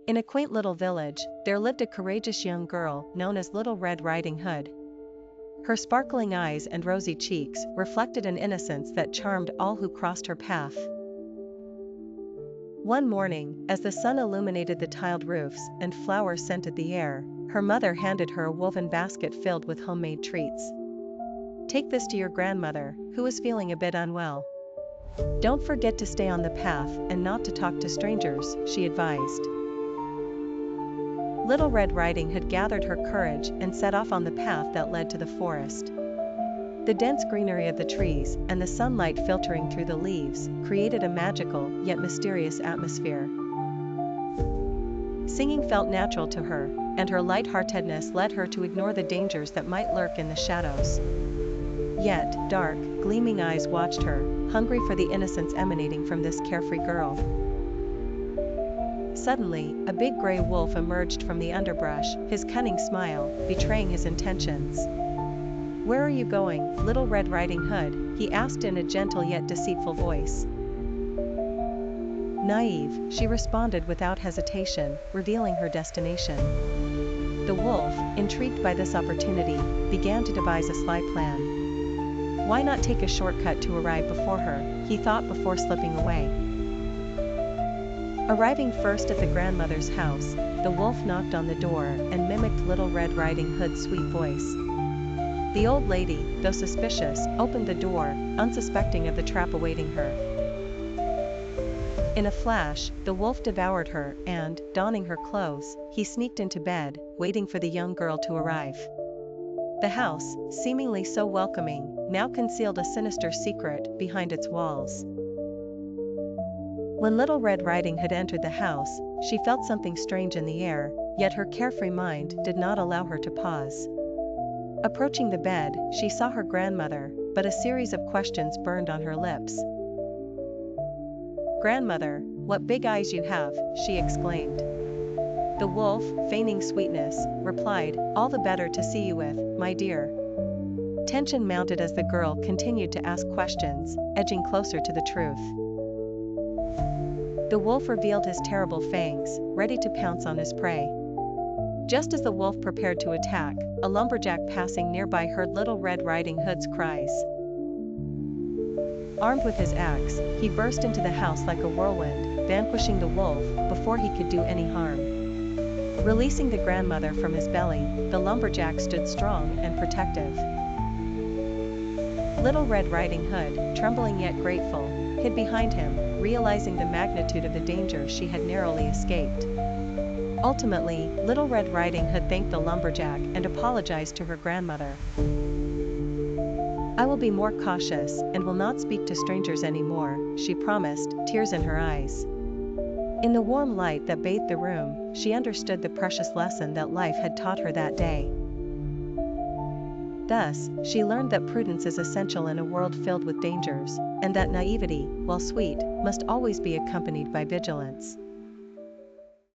In a quaint little village, there lived a courageous young girl known as Little Red Riding Hood. Her sparkling eyes and rosy cheeks reflected an innocence that charmed all who crossed her path. One morning, as the sun illuminated the tiled roofs and flowers scented the air, her mother handed her a woven basket filled with homemade treats. "Take this to your grandmother, who is feeling a bit unwell. Don't forget to stay on the path and not to talk to strangers," she advised. Little Red Riding Hood gathered her courage and set off on the path that led to the forest. The dense greenery of the trees and the sunlight filtering through the leaves created a magical yet mysterious atmosphere. Singing felt natural to her, and her lightheartedness led her to ignore the dangers that might lurk in the shadows. Yet, dark, gleaming eyes watched her, hungry for the innocence emanating from this carefree girl. Suddenly, a big gray wolf emerged from the underbrush, his cunning smile betraying his intentions. "Where are you going, Little Red Riding Hood?" he asked in a gentle yet deceitful voice. Naive, she responded without hesitation, revealing her destination. The wolf, intrigued by this opportunity, began to devise a sly plan. Why not take a shortcut to arrive before her, he thought before slipping away. Arriving first at the grandmother's house, the wolf knocked on the door and mimicked Little Red Riding Hood's sweet voice. The old lady, though suspicious, opened the door, unsuspecting of the trap awaiting her. In a flash, the wolf devoured her and, donning her clothes, he sneaked into bed, waiting for the young girl to arrive. The house, seemingly so welcoming, now concealed a sinister secret behind its walls. When Little Red Riding Hood entered the house, she felt something strange in the air, yet her carefree mind did not allow her to pause. Approaching the bed, she saw her grandmother, but a series of questions burned on her lips. "Grandmother, what big eyes you have," she exclaimed. The wolf, feigning sweetness, replied, "All the better to see you with, my dear." Tension mounted as the girl continued to ask questions, edging closer to the truth. The wolf revealed his terrible fangs, ready to pounce on his prey. Just as the wolf prepared to attack, a lumberjack passing nearby heard Little Red Riding Hood's cries. Armed with his axe, he burst into the house like a whirlwind, vanquishing the wolf before he could do any harm. Releasing the grandmother from his belly, the lumberjack stood strong and protective. Little Red Riding Hood, trembling yet grateful, hid behind him, realizing the magnitude of the danger she had narrowly escaped. Ultimately, Little Red Riding Hood thanked the lumberjack and apologized to her grandmother. "I will be more cautious and will not speak to strangers anymore," she promised, tears in her eyes. In the warm light that bathed the room, she understood the precious lesson that life had taught her that day. Thus, she learned that prudence is essential in a world filled with dangers, and that naivety, while sweet, must always be accompanied by vigilance.